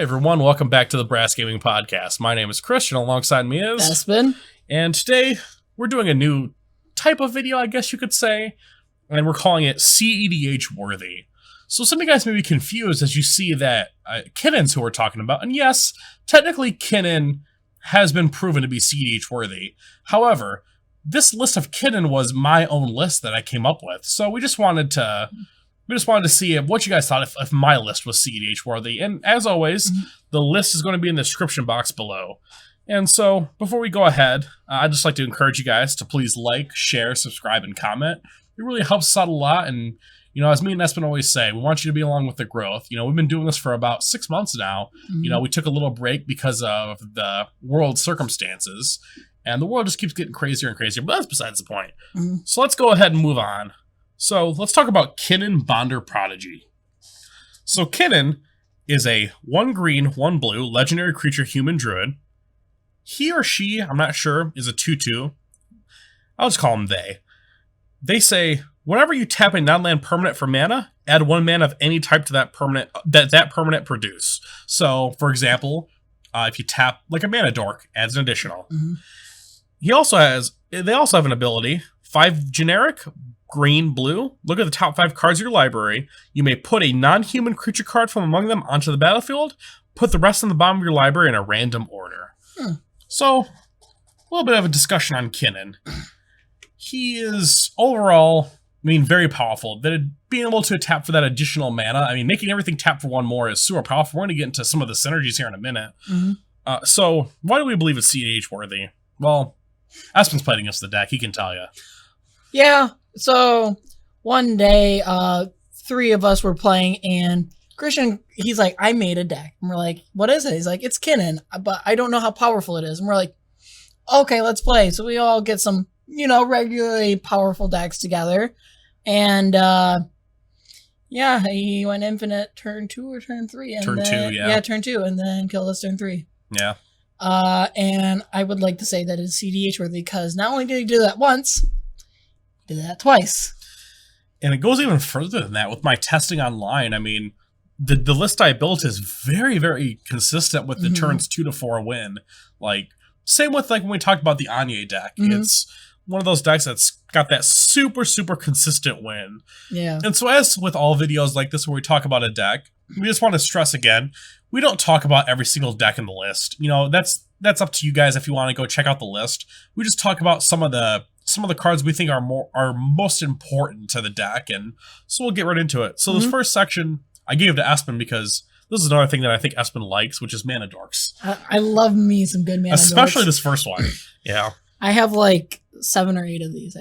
everyone, welcome back to the Brass Gaming Podcast. My name is Christian, alongside me is Aspen. And today we're doing a new type of video, I guess you could say, and we're calling it cEDH worthy. So some of you guys may be confused as you see that Kinnan's who we're talking about, and yes, technically Kinnan has been proven to be cEDH worthy. However, this list of Kinnan was my own list that I came up with, so we just wanted to see what you guys thought if my list was cEDH worthy. And as always, the list is going to be in the description box below. And so before we go ahead, I'd just like to encourage you guys to please like, share, subscribe, and comment. It really helps us out a lot. And, you know, as me and Espen always say, we want you to be along with the growth. You know, we've been doing this for about 6 months now. You know, we took a little break because of the world circumstances. And the world just keeps getting crazier and crazier. But that's besides the point. So let's go ahead and move on. So let's talk about Kinnan Bonder Prodigy. So Kinnan is a 1 green, 1 blue legendary creature human druid. He or she, I'm not sure, is a 2/2. I'll just call them they. They say, whenever you tap a non-land permanent for mana, add 1 mana of any type to that permanent that permanent produce. So, for example, if you tap like a mana dork, adds an additional. They also have an ability, 5 generic, green, blue. Look at the top 5 cards of your library. You may put a non-human creature card from among them onto the battlefield. Put the rest on the bottom of your library in a random order. So, a little bit of a discussion on Kinnan. He is overall, very powerful. Being able to tap for that additional mana, making everything tap for 1 more is super powerful. We're going to get into some of the synergies here in a minute. So, why do we believe it's cEDH worthy? Well, Aspen's played against the deck. He can tell you. Yeah. So one day, 3 of us were playing, and Christian, he's like, I made a deck. And we're like, what is it? He's like, it's Kinnan, but I don't know how powerful it is. And we're like, okay, let's play. So we all get some, regularly powerful decks together. And, yeah, he went infinite turn 2 or turn 3. And turn 2, yeah. Yeah, turn 2, and then killed us turn 3. Yeah. And I would like to say that it's cEDH worthy because not only did he do that once, he did that twice. And it goes even further than that with my testing online. The list I built is very, very consistent with the turns 2 to 4 win. Same with when we talked about the Anya deck. It's one of those decks that's got that super, super consistent win. Yeah. And so as with all videos like this where we talk about a deck, we just want to stress again, we don't talk about every single deck in the list. That's up to you guys if you want to go check out the list. We just talk about some of the cards we think are most important to the deck, and so we'll get right into it. So this first section I gave to Espen because this is another thing that I think Espen likes, which is mana dorks. I love me some good mana dorks. Especially this first one. Yeah. I have 7 or 8 of these.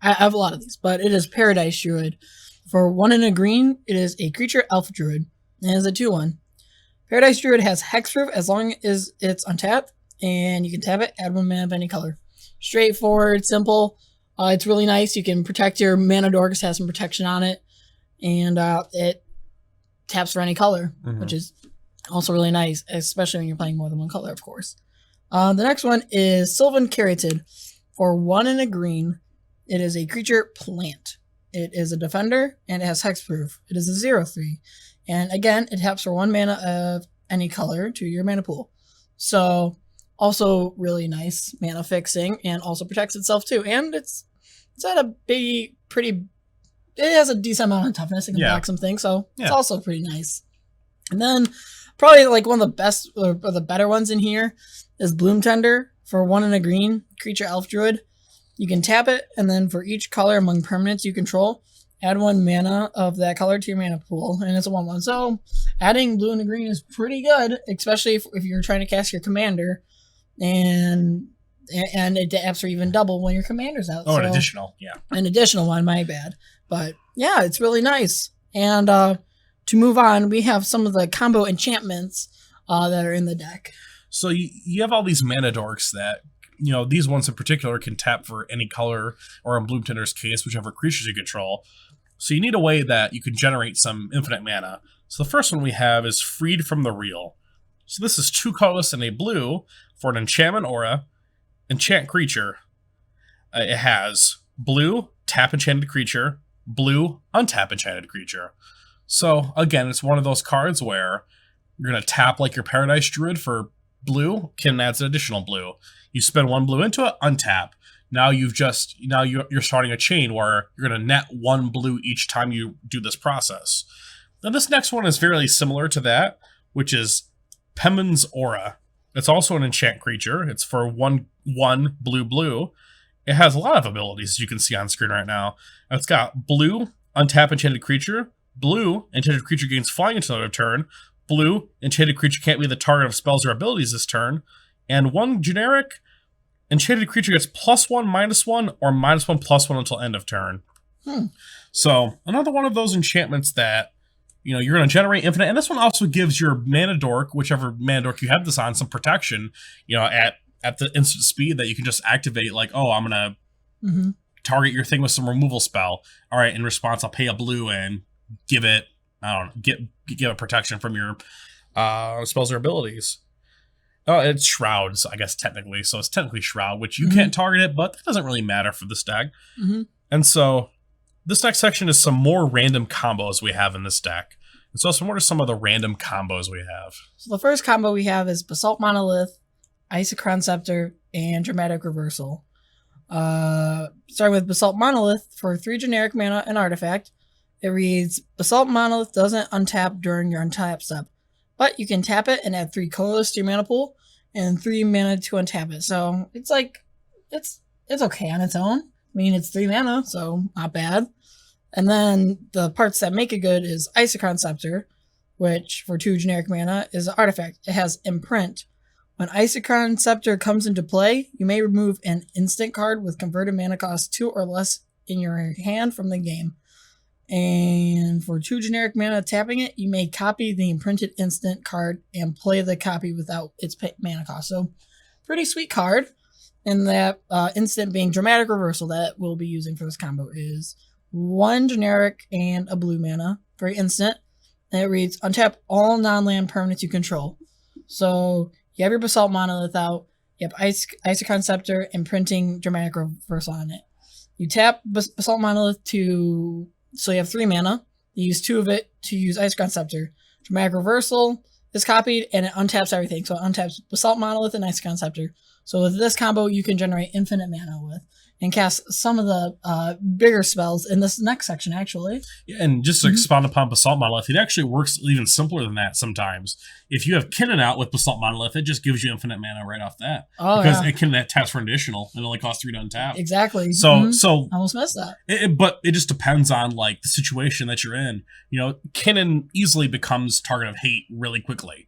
I have a lot of these, but it is Paradise Druid. For 1 and a green, it is a creature elf druid. And it is a 2/1. Paradise Druid has hexproof as long as it's untapped, and you can tap it, add 1 mana of any color. Straightforward, simple. It's really nice. You can protect your mana dorks, has some protection on it, and it taps for any color, which is also really nice, especially when you're playing more than 1 color, of course. The next one is Sylvan Caryatid. For 1 and a green, it is a creature plant. It is a defender, and it has hexproof. It is a 0/3. And again, it taps for 1 mana of any color to your mana pool. So, also really nice mana fixing, and also protects itself too. And it's at a it has a decent amount of toughness. It can block some things, so it's also pretty nice. And then, probably one of the best, or the better ones in here, is Bloom Tender. For 1 and a green, creature elf druid. You can tap it, and then for each color among permanents you control, add 1 mana of that color to your mana pool, and it's a 1/1. So, adding blue and a green is pretty good, especially if you're trying to cast your commander, and it taps for even double when your commander's out. Oh, so, an additional, yeah. An additional one, my bad. But, yeah, it's really nice. And to move on, we have some of the combo enchantments that are in the deck. So you have all these mana dorks that, these ones in particular can tap for any color, or in Bloom Tender's case, whichever creatures you control. So you need a way that you can generate some infinite mana. So the first one we have is Freed from the Real. So this is 2 colorless and a blue for an enchantment aura, enchant creature. It has blue, tap enchanted creature, blue, untap enchanted creature. So again, it's one of those cards where You're going to tap like your Paradise Druid for blue. Kinnan adds an additional blue. You spend 1 blue into it, untap. Now you're starting a chain where you're going to net 1 blue each time you do this process. Now this next one is fairly similar to that, which is Pemon's Aura. It's also an enchant creature. It's for 1 blue. It has a lot of abilities, as you can see on screen right now. It's got blue, untap enchanted creature. Blue, enchanted creature gains flying until another turn. Blue, enchanted creature can't be the target of spells or abilities this turn. And 1 generic, enchanted creature gets +1, -1, or -1/+1 until end of turn. So another one of those enchantments that you're going to generate infinite, and this one also gives your mana dork, whichever mana dork you have this on, some protection. At the instant speed that you can just activate. Like, oh, I'm going to target your thing with some removal spell. All right, in response, I'll pay a blue and give it. I don't know, give it protection from your spells or abilities. It's Shrouds, I guess, technically. So it's technically Shroud, which you can't target it, but that doesn't really matter for this deck. And so this next section is some more random combos we have in this deck. And so what are some of the random combos we have? So the first combo we have is Basalt Monolith, Isochron Scepter, and Dramatic Reversal. Starting with Basalt Monolith for 3 generic mana and artifact. It reads, Basalt Monolith doesn't untap during your untap step, but you can tap it and add 3 colorless to your mana pool and 3 mana to untap it. So it's like, it's okay on its own. I mean, it's 3 mana, so not bad. And then the parts that make it good is Isochron Scepter, which for 2 generic mana is an artifact. It has Imprint. When Isochron Scepter comes into play, you may remove an instant card with converted mana cost 2 or less in your hand from the game. And for 2 generic mana, tapping it, you may copy the imprinted instant card and play the copy without its mana cost. So, pretty sweet card. And that instant being Dramatic Reversal that we'll be using for this combo is 1 generic and a blue mana for instant. And it reads, untap all non-land permanents you control. So, you have your Basalt Monolith out. You have Isochron Scepter imprinting Dramatic Reversal on it. You tap Basalt Monolith so you have 3 mana. You use 2 of it to use Isochron Scepter. Dramatic Reversal is copied, and it untaps everything. So it untaps Basalt Monolith and Isochron Scepter. So with this combo, you can generate infinite mana with, and cast some of the bigger spells in this next section, actually. Yeah, and just to expound upon Basalt Monolith, it actually works even simpler than that sometimes. If you have Kinnan out with Basalt Monolith, it just gives you infinite mana right off that. Oh, because it can taps for an additional, and it only costs 3 to untap. Exactly. So I almost missed that. But it just depends on like the situation that you're in. Kinnan easily becomes target of hate really quickly.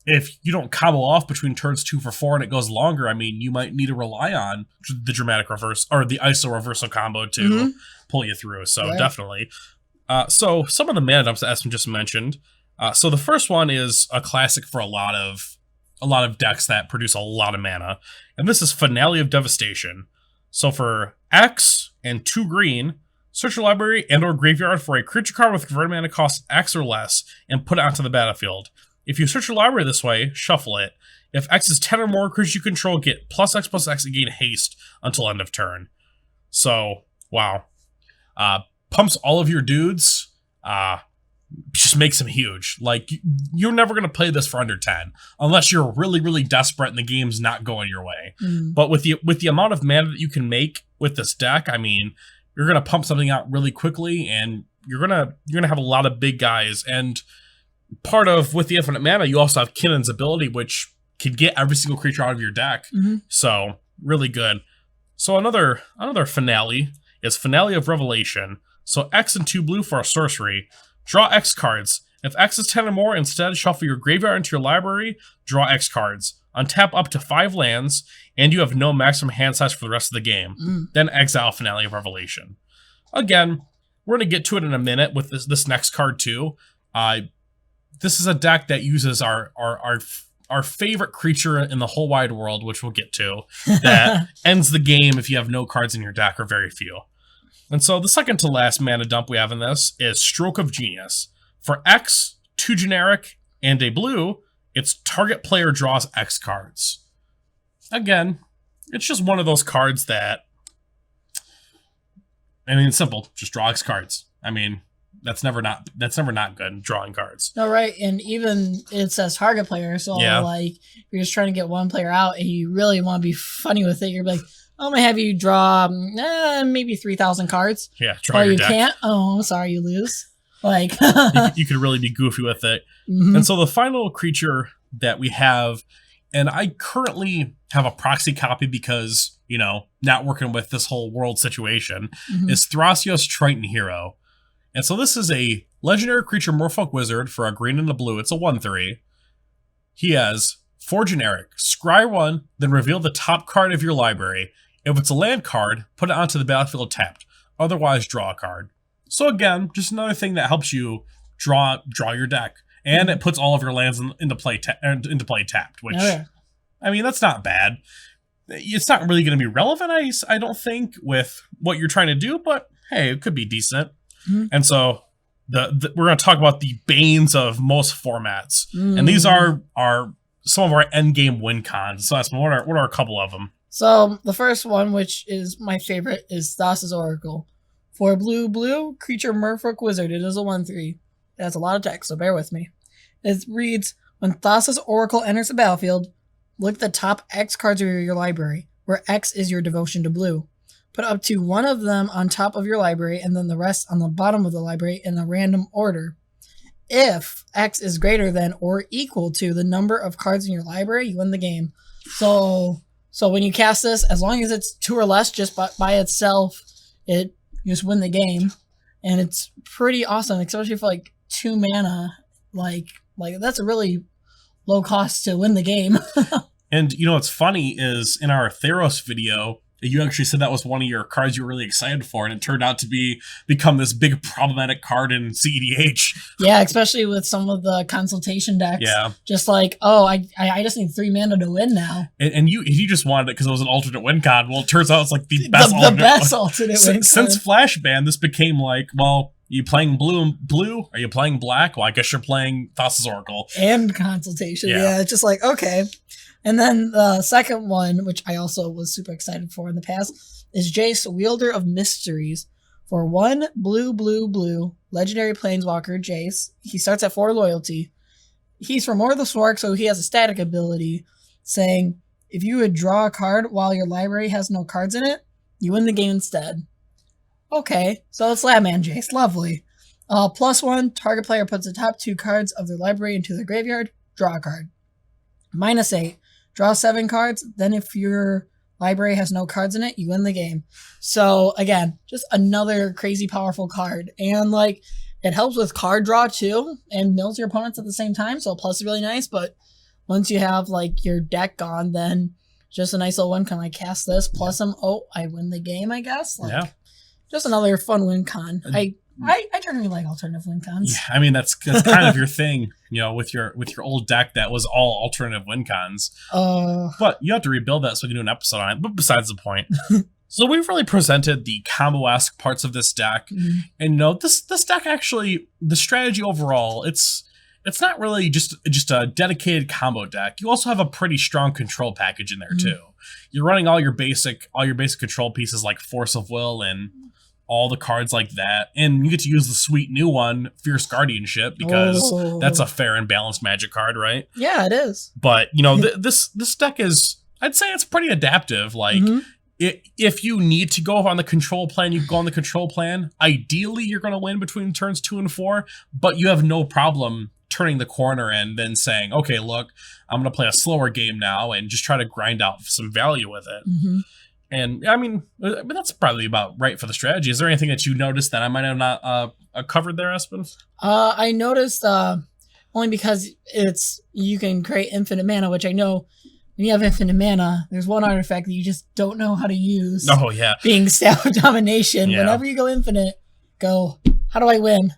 If you don't combo off between turns 2 for 4 and it goes longer, I mean, you might need to rely on the Dramatic Reverse or the ISO Reversal combo to pull you through. So definitely. So some of the mana dumps that Espen just mentioned. So the first one is a classic for a lot of decks that produce a lot of mana, and this is Finale of Devastation. So for X and 2 green, search your library and/or graveyard for a creature card with converted mana cost X or less, and put it onto the battlefield. If you search your library this way, shuffle it. If X is 10 or more creatures you control, get +X/+X and gain haste until end of turn. So, wow. Pumps all of your dudes, just makes them huge. Like, you're never going to play this for under 10, unless you're really, really desperate and the game's not going your way. But with the amount of mana that you can make with this deck, I mean, you're going to pump something out really quickly, and you're gonna have a lot of big guys. And with the infinite mana, you also have Kinnan's ability, which can get every single creature out of your deck. So really good. So another finale is Finale of Revelation. So X and 2 blue for a sorcery. Draw X cards. If X is 10 or more, instead shuffle your graveyard into your library. Draw X cards. Untap up to 5 lands, and you have no maximum hand size for the rest of the game. Then exile Finale of Revelation. Again, we're going to get to it in a minute with this next card too. This is a deck that uses our favorite creature in the whole wide world, which we'll get to, that ends the game if you have no cards in your deck or very few. And so the second to last mana dump we have in this is Stroke of Genius. For X, 2 generic, and a blue, its target player draws X cards. Again, it's just one of those cards that, I mean, it's simple. Just draw X cards. I mean, that's never not good drawing cards. No, right, and even it says target player, so like if you're just trying to get one player out and you really want to be funny with it, you're like, I'm gonna have you draw maybe 3,000 cards. Yeah, draw your deck. Can't. Oh, I'm sorry, you lose. Like you could really be goofy with it. And so the final creature that we have, and I currently have a proxy copy because, you know, not working with this whole world situation, is Thrasios Triton Hero. And so this is a legendary creature Merfolk Wizard for a green and a blue. It's a 1/3. He has 4 generic. Scry 1, then reveal the top card of your library. If it's a land card, put it onto the battlefield tapped. Otherwise, draw a card. So again, just another thing that helps you draw your deck. And it puts all of your lands into play tapped, which, I mean, that's not bad. It's not really going to be relevant, I don't think, with what you're trying to do, but hey, it could be decent. And so we're going to talk about the banes of most formats. And these are some of our endgame win cons. So what are a couple of them? So the first one, which is my favorite, is Thassa's Oracle. For blue, creature Merfolk Wizard. It is a 1/3. It has a lot of text, so bear with me. It reads, when Thassa's Oracle enters the battlefield, look at the top X cards of your library, where X is your devotion to blue. Put up to one of them on top of your library, and then the rest on the bottom of the library in a random order. If X is greater than or equal to the number of cards in your library, you win the game. So when you cast this, as long as it's 2 or less just by itself, you just win the game. And it's pretty awesome, especially for like 2 mana. Like that's a really low cost to win the game. And you know what's funny is in our Theros video, you actually said that was one of your cards you were really excited for, and it turned out to become this big problematic card in cEDH. Yeah, especially with some of the consultation decks. Yeah. Just like, oh, I just need 3 mana to win now. And you just wanted it because it was an alternate win con. Well, it turns out it's like the best alternate win con. Since Flash Ban, this became like, well, you playing blue? Are you playing black? Well, I guess you're playing Thassa's Oracle. And consultation. Yeah, it's just like, okay. And then the second one, which I also was super excited for in the past, is Jace, Wielder of Mysteries. For 1 blue, legendary planeswalker, Jace. He starts at 4 loyalty. He's from War of the Swark, so he has a static ability saying, if you would draw a card while your library has no cards in it, you win the game instead. Okay, so it's Labman Jace. Lovely. +1, target player puts the top 2 cards of their library into their graveyard, draw a card. -8, draw 7 cards, then if your library has no cards in it, you win the game. So again, just another crazy powerful card. And like, it helps with card draw too, and mills your opponents at the same time, so plus is really nice, but once you have like your deck gone, then just a nice little one can like cast this, plus them, I win the game, I guess. Like, yeah. Just another fun win con. I generally like alternative win cons. Yeah, I mean that's kind of your thing, you know, with your old deck that was all alternative win cons. But you have to rebuild that so we can do an episode on it. But besides the point. So we've really presented the combo-esque parts of this deck. And you know, this deck actually, the strategy overall, it's not really just a dedicated combo deck. You also have a pretty strong control package in there too. You're running all your basic control pieces like Force of Will and all the cards like that, and you get to use the sweet new one, Fierce Guardianship, because that's a fair and balanced Magic card, right? Yeah, it is. But you know, this deck is, I'd say it's pretty adaptive. Like, if you need to go on the control plan, you go on the control plan. Ideally, you're going to win between turns 2 and 4, but you have no problem turning the corner and then saying, okay, look, I'm going to play a slower game now and just try to grind out some value with it. And I mean, that's probably about right for the strategy. Is there anything that you noticed that I might have not covered there, Espen? I noticed only because you can create infinite mana, which I know when you have infinite mana, there's one artifact that you just don't know how to use. Oh, yeah. Being Staff of Domination. Yeah. Whenever you go infinite, go, how do I win?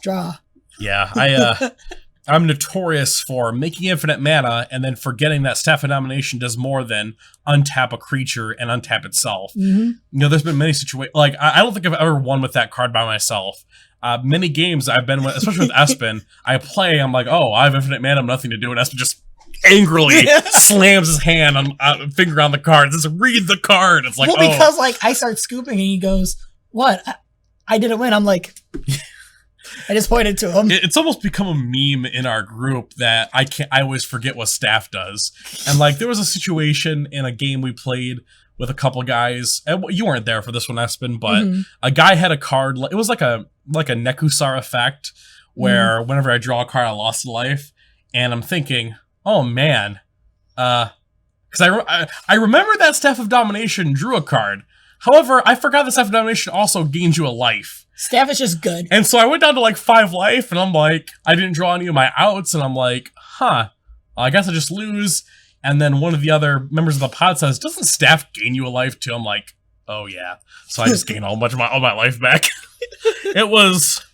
Draw. Yeah, I'm notorious for making infinite mana and then forgetting that Staff of Domination does more than untap a creature and untap itself. You know, there's been many situations, like, I don't think I've ever won with that card by myself. Many games I've been with, especially with Espen, I play, I'm like, oh, I have infinite mana, I have nothing to do, and Espen just angrily slams his hand on finger on the card, just read the card. It's like, because like I start scooping and he goes, what? I didn't win. I'm like, I just pointed to him. It's almost become a meme in our group that I always forget what staff does. And like there was a situation in a game we played with a couple guys. And you weren't there for this one, Espen, but a guy had a card. It was like a Nekusar effect where whenever I draw a card, I lost a life. And I'm thinking, oh man, because I remember that Staff of Domination drew a card. However, I forgot that Staff of Domination also gains you a life. Staff is just good. And so I went down to like 5 life, and I'm like, I didn't draw any of my outs, and I'm like, I guess I just lose. And then one of the other members of the pod says, doesn't Staff gain you a life too? I'm like, oh yeah. So I just gained all my life back. It was...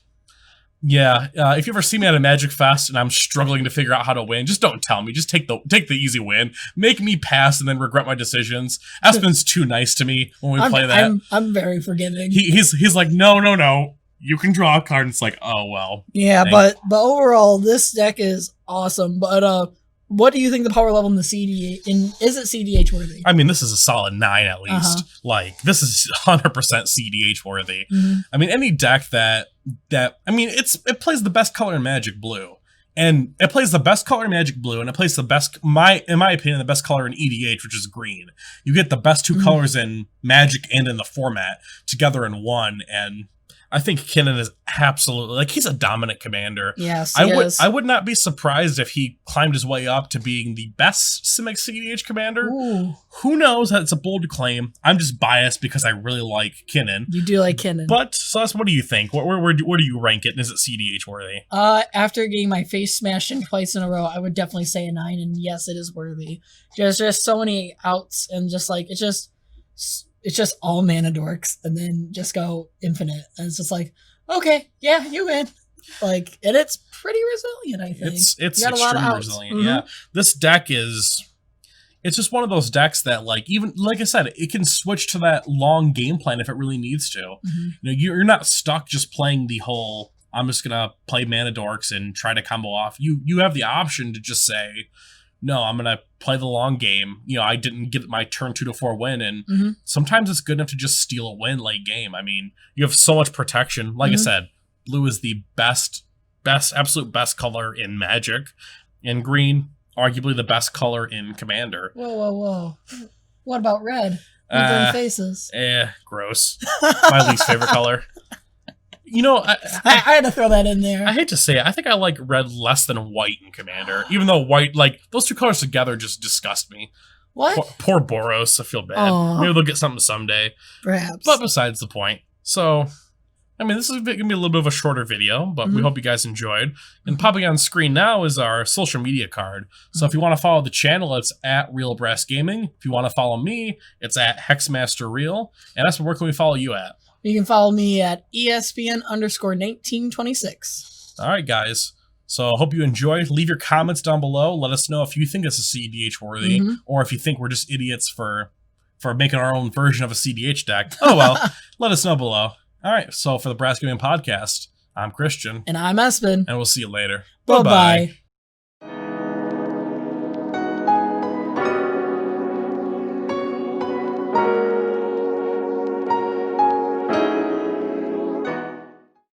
Yeah, if you ever see me at a Magic Fest and I'm struggling to figure out how to win, just don't tell me. Just take the easy win. Make me pass and then regret my decisions. Espen's too nice to me when we play that. I'm very forgiving. He's like, no. You can draw a card. And it's like, oh, well. Yeah, but overall, this deck is awesome. But what do you think the power level in the cEDH, is it cEDH worthy? I mean, this is a solid 9 at least. Like, this is 100% cEDH worthy. I mean, any deck that I mean, it plays the best color in Magic Blue. And it plays the best color in Magic Blue, and it plays the best, in my opinion, the best color in EDH, which is green. You get the best 2 colors in Magic and in the format together in one, and I think Kinnan is absolutely, like, he's a dominant commander. Yes, I would not be surprised if he climbed his way up to being the best Simic cEDH commander. Ooh. Who knows? That's a bold claim. I'm just biased because I really like Kinnan. You do like Kinnan. But, Celeste, what do you think? Where do you rank it? And is it cEDH worthy? After getting my face smashed in twice in a row, I would definitely say a 9, and yes, it is worthy. There's just so many outs, and just like, it's just all mana dorks, and then just go infinite. And it's just like, okay, yeah, you win. Like, and it's pretty resilient, I think. It's extremely resilient, yeah. This deck it's just one of those decks that, like, even, like I said, it can switch to that long game plan if it really needs to. You know, you're not stuck just playing the whole, I'm just going to play mana dorks and try to combo off. You have the option to just say, no, I'm going to play the long game. You know, I didn't get my turn 2 to 4 win, and sometimes it's good enough to just steal a win late game. I mean, you have so much protection. Like I said, blue is the absolute best color in Magic, and green, arguably the best color in Commander. Whoa. What about red? Red faces. Gross. My least favorite color. You know, I had to throw that in there. I hate to say it. I think I like red less than white in Commander. Even though white, like, those 2 colors together just disgust me. What? Poor Boros. I feel bad. Aww. Maybe they'll get something someday. Perhaps. But besides the point. So, I mean, this is going to be a little bit of a shorter video, but we hope you guys enjoyed. And popping on screen now is our social media card. So if you want to follow the channel, it's at Real Brass Gaming. If you want to follow me, it's at HexmasterReal. And that's where can we follow you at? You can follow me at ESPN_1926. All right, guys. So I hope you enjoyed. Leave your comments down below. Let us know if you think this is cEDH worthy, or if you think we're just idiots for making our own version of a cEDH deck. Oh, well, let us know below. All right, so for the Brass Gaming Podcast, I'm Christian. And I'm Espen. And we'll see you later. Bye-bye.